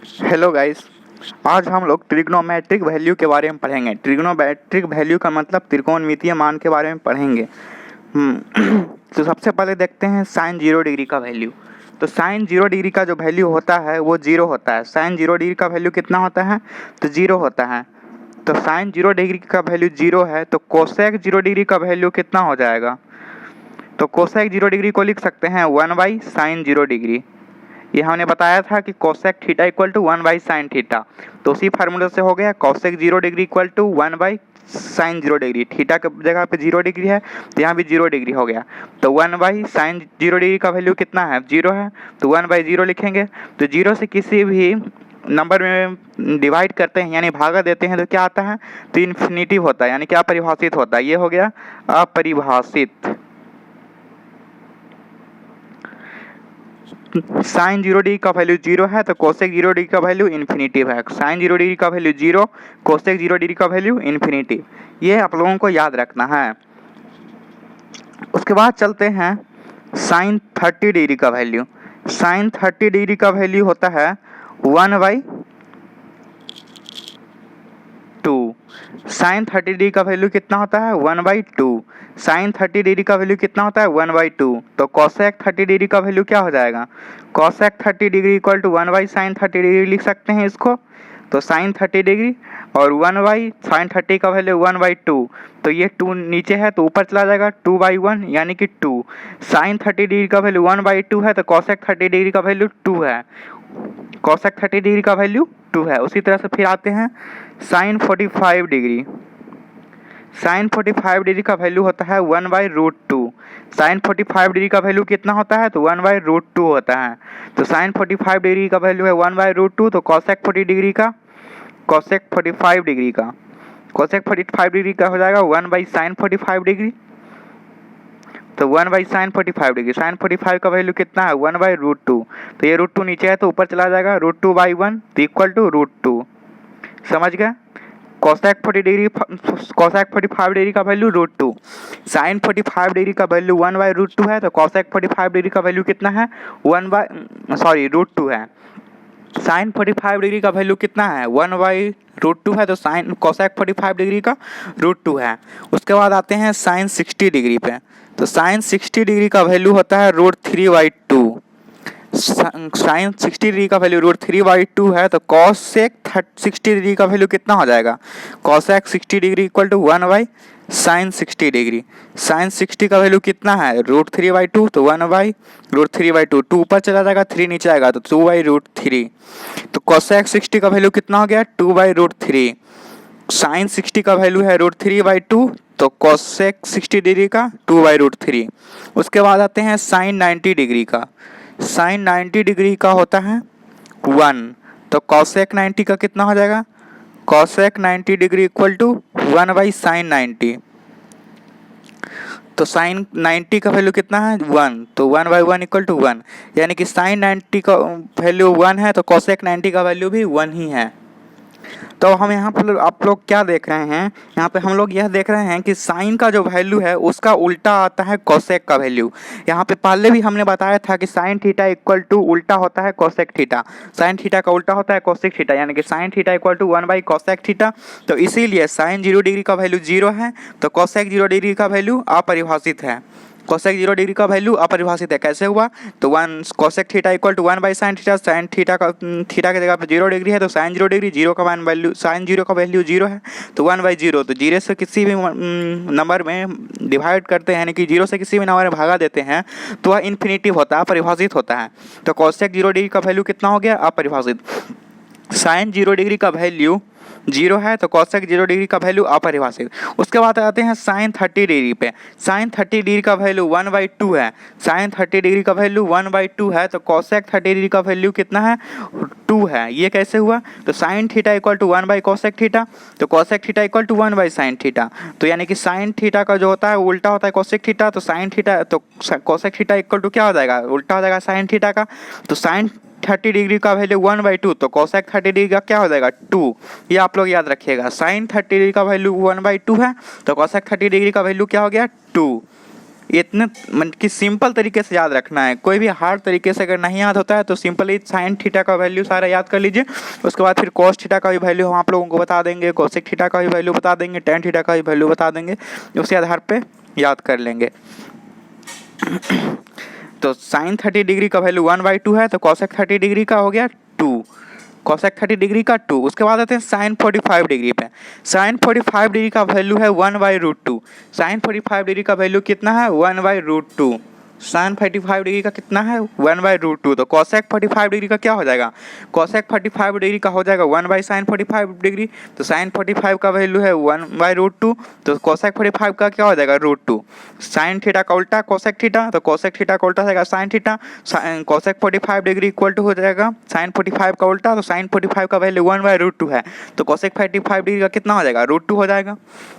Hello guys, आज हम लोग ट्रिग्नोमेट्रिक वैल्यू के बारे में पढ़ेंगे। ट्रिग्नोमेट्रिक वैल्यू का मतलब त्रिकोणमितीय मान के बारे में पढ़ेंगे। तो सबसे पहले देखते हैं साइन 0 डिग्री का वैल्यू। तो साइन 0 डिग्री का जो वैल्यू होता है वो 0 होता है। साइन 0 डिग्री का वैल्यू कितना होता है? तो 0 होता है। तो साइन 0 डिग्री का वैल्यू 0 है, तो कोसेक 0 डिग्री का वैल्यू कितना हो जाएगा? तो कोसेक 0 डिग्री को लिख सकते हैं 1/साइन 0 डिग्री। ये हमने बताया था कि cosec theta equal to one by sine theta. तो उसी फार्मूले से हो गया cosec 0 degree equal to one by sine 0 degree. Theta के जगह पे 0 डिग्री है तो यहाँ भी 0 डिग्री हो गया। तो 1/साइन 0 डिग्री का वैल्यू कितना है? 0 है, तो 1/0 लिखेंगे। तो 0 से किसी भी नंबर में डिवाइड करते हैं यानी भागा देते हैं तो क्या आता है? तो इन्फिनिटिव होता है, यानी कि अपरिभाषित होता है। ये हो गया अपरिभाषित। साइन 0 डिग्री का वैल्यू 0 है, तो कोसेक 0 डिग्री का वैल्यू इन्फिनिटिव है। साइन 0 डिग्री का वैल्यू 0, कोसेक 0 डिग्री का वैल्यू इन्फिनिटिव। ये आप लोगों को याद रखना है। उसके बाद चलते हैं साइन 30 डिग्री का वैल्यू। साइन 30 डिग्री का वैल्यू होता है 1/2। साइन 30 डिग्री का वैल्यू कितना होता है? 1/2। साइन 30 डिग्री का वैल्यू कितना होता है? 1/2। तो कोसेक 30 डिग्री का वैल्यू क्या हो जाएगा? Cosec 30 degree equal to one by sine 30 degree लिख सकते हैं इसको। तो साइन 30 डिग्री और 1/साइन 30 का वैल्यू 1/2। तो ये 2 नीचे है तो ऊपर चला जाएगा 2/1 यानी कि 2। साइन 30 डिग्री का वैल्यू 1/2 है, तो कोसेक 30 डिग्री का वैल्यू 2 है। कोसेक 30 डिग्री का वैल्यू 2 है। उसी तरह से फिर आते हैं साइन 45 डिग्री। साइन 45 डिग्री का वैल्यू होता है 1/√2। साइन 45 डिग्री का वैल्यू कितना होता है? तो 1/√2 होता है। तो साइन 45 डिग्री का वैल्यू है 1/√2। तो कोसेक 45 डिग्री का कोसेक 45 डिग्री का हो जाएगा 1/साइन 45 डिग्री। तो 1/साइन 45 डिग्री। साइन 45 का वैल्यू कितना है? 1/√2। तो ये √2 नीचे है तो ऊपर चला जाएगा √2/1 तो इक्वल टू √2। समझ गए? कोसेक 45 डिग्री का वैल्यू √2। साइन 45 डिग्री का वैल्यू 1/√2 है, तो कोसेक 45 डिग्री का वैल्यू कितना है? √2 है। साइन 45 डिग्री का वैल्यू कितना है? 1/√2 है, तो साइन कोसेक 45 डिग्री का √2 है। उसके बाद आते हैं साइन 60 डिग्री पे। तो साइन 60 डिग्री का वैल्यू होता है √3/2। साइन 60 डिग्री का वैल्यू √3/2 है, तो कोसेक 60 डिग्री का वैल्यू कितना हो जाएगा? Cosec 60 degree equal to one by sine 60 degree. Sine 60 का वैल्यू कितना है? √3/2, तो 1/√3/2। 2 ऊपर चला जाएगा 3 नीचे आएगा तो 2/√3। तो कोसेक 60 का वैल्यू कितना हो गया? 2/√3। साइन 60 का वैल्यू है √3/2, तो कोसेक 60 डिग्री का 2/√3। उसके बाद आते हैं साइन 90 डिग्री का। साइन 90 डिग्री का होता है 1, तो कोसेक 90 का कितना हो जाएगा? Cosec 90 degree equal to one by sine 90। तो साइन 90 का वैल्यू कितना है? 1, तो 1/1 इक्वल टू 1, यानी कि साइन 90 का वैल्यू 1 है तो कोसेक 90 का वैल्यू भी 1 ही है। तो हम यहाँ पर आप लोग क्या देख रहे हैं? यहाँ पे हम लोग यह देख रहे हैं कि साइन का जो वैल्यू है उसका उल्टा आता है कोसेक का वैल्यू। यहाँ पे पहले भी हमने बताया था कि साइन थीटा इक्वल टू उल्टा होता है कोसेक थीटा। साइन थीटा का उल्टा होता है कोसेक थीटा, यानी कि sine theta equal to one by cosec theta. तो इसीलिए साइन 0 डिग्री का वैल्यू 0 है, तो कोसेक 0 डिग्री का वैल्यू अपरिभाषित है। कोसेक 0 डिग्री का वैल्यू अपरिभाषित है। कैसे हुआ? तो 1 cosec theta equal to one by sine theta. Sine theta की जगह पर 0 डिग्री है तो साइन 0 डिग्री, 0 का वैल्यू साइन 0 का वैल्यू 0 है तो 1/0। तो 0 से किसी भी नंबर में डिवाइड करते हैं, यानी कि 0 से किसी भी नंबर में भागा देते हैं तो वह इन्फिनिटिव होता है, अपरिभाषित होता है। तो कोसेक 0 डिग्री का वैल्यू कितना हो गया? अपरिभाषित। साइन 0 डिग्री का वैल्यू 0 है, तो कोसेक 0 डिग्री का वैल्यू अपरिभाषित। उसके बाद आते हैं साइन 30 डिग्री पे। साइन 30 डिग्री का वैल्यू 1/2 है। साइन 30 डिग्री का वैल्यू 1/2 है, तो कोसेक 30 डिग्री का वैल्यू कितना है? 2 है। ये कैसे हुआ? तो sine theta equal to one by cosec theta, तो cosec theta equal to one by sine theta. तो यानी कि साइन थीटा का जो होता है उल्टा होता है कोसेक थीटा, तो साइन थीटा तो कोसेक थीटा इक्वल टू क्या हो जाएगा? उल्टा हो जाएगा साइन थीटा का। तो साइन 30 डिग्री का वैल्यू 1/2, तो कोसेक 30 डिग्री का क्या हो जाएगा? 2। ये आप लोग याद रखिएगा। साइन 30 डिग्री का वैल्यू 1/2 है, तो कोसेक 30 डिग्री का वैल्यू क्या हो गया? 2। इतने मतलब कि सिंपल तरीके से याद रखना है, कोई भी हार्ड तरीके से अगर नहीं याद होता है तो सिंपली साइन थीटा का वैल्यू सारा याद कर लीजिए। उसके बाद फिर कॉस थीटा का भी वैल्यू हम आप लोगों को बता देंगे, कोसेक थीटा का भी वैल्यू बता देंगे, टेन थीटा का भी वैल्यू बता देंगे, उसी आधार पे याद कर लेंगे। तो साइन 30 डिग्री का वैल्यू 1/2 है, तो कॉसेक 30 डिग्री का हो गया 2, कॉसेक 30 डिग्री का 2। उसके बाद आते हैं साइन 45 डिग्री पे। साइन 45 डिग्री का वैल्यू है 1/√2। साइन 45 डिग्री का वैल्यू कितना है 1/√2। साइन 45 डिग्री का कितना है 1/√2। तो कॉसेक 45 डिग्री का क्या हो जाएगा, कॉसेक 45 डिग्री का हो जाएगा 1/sin 45 डिग्री। तो साइन 45 का वैल्यू है 1/√2, तो कॉसेक 45 का क्या हो जाएगा √2। साइन थीटा का उल्टा कॉसेक थीटा, तो कॉसेक थीटा का उल्टा हो जाएगा sine theta. Cosec 45 degree equal to हो जाएगा साइन 45 का उल्टा, तो साइन 45 का वैल्यू 1/√2 है, तो कॉसेक 45 डिग्री का कितना हो जाएगा √2 हो जाएगा।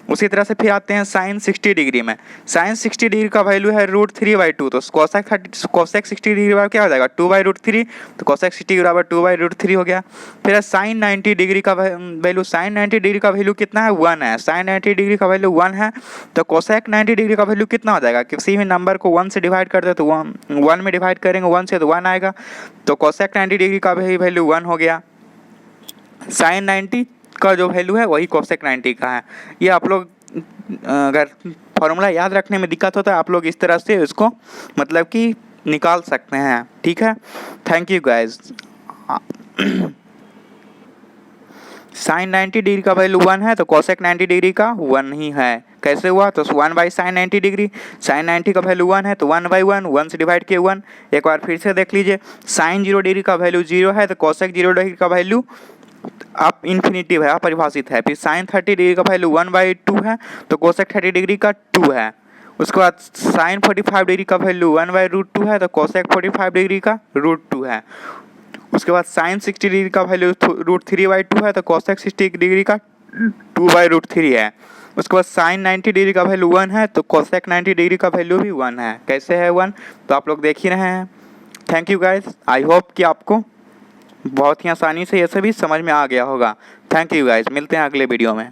उसी तरह से फिर आते हैं साइन 60 डिग्री में। साइन 60 डिग्री का वैल्यू है √3/2, तो कॉसेक 60 डिग्री बराबर क्या हो जाएगा 2/√3, तो कॉसेक 60 बराबर 2/√3 हो गया। फिर साइन 90 डिग्री का वैल्यू, साइन 90 डिग्री का वैल्यू कितना है 1 है, साइन 90 डिग्री का वैल्यू 1 है, तो कॉसेक 90 डिग्री का वैल्यू कितना हो जाएगा, किसी भी नंबर को 1 से डिवाइड कर दे तो 1 में डिवाइड करेंगे 1 से तो 1 आएगा, तो कॉसेक 90 डिग्री का भी वैल्यू 1 हो गया। साइन 90 का जो वैल्यू है वही कॉसेक 90 का है। ये आप लोग अगर फॉर्मूला याद रखने में दिक्कत होता है आप लोग इस तरह से इसको मतलब कि निकाल सकते हैं, ठीक है। Thank you guys. Sine 90 degree का वैल्यू 1 है, तो कॉसेक 90 डिग्री का 1 ही है। कैसे हुआ, तो 1/sin 90 डिग्री, साइन 90 का वैल्यू 1 है तो 1/1, 1 से डिवाइड किए 1। एक बार फिर से देख लीजिए, साइन 0 डिग्री का वैल्यू 0 है, तो कॉसेक 0 डिग्री का वैल्यू आप इन्फिनिटिव है, अपरिभाषित है। फिर साइन 30 डिग्री का वैल्यू 1/2 है, तो कोसेक 30 डिग्री का 2 है। उसके बाद साइन 45 डिग्री का वैल्यू 1/√2 है, तो कोसेक 45 डिग्री का √2 है। उसके बाद साइन 60 डिग्री का वैल्यू √3/2 है, तो कोसेक 60 डिग्री का 2/√3 है। उसके बाद साइन 90 डिग्री का वैल्यू 1 है, तो कोसेक 90 डिग्री का वैल्यू भी 1 है। कैसे है 1, तो आप लोग देख ही रहे हैं। Thank you guys, I hope कि आपको बहुत ही आसानी से ये सभी समझ में आ गया होगा। थैंक यू गाइस, मिलते हैं अगले वीडियो में।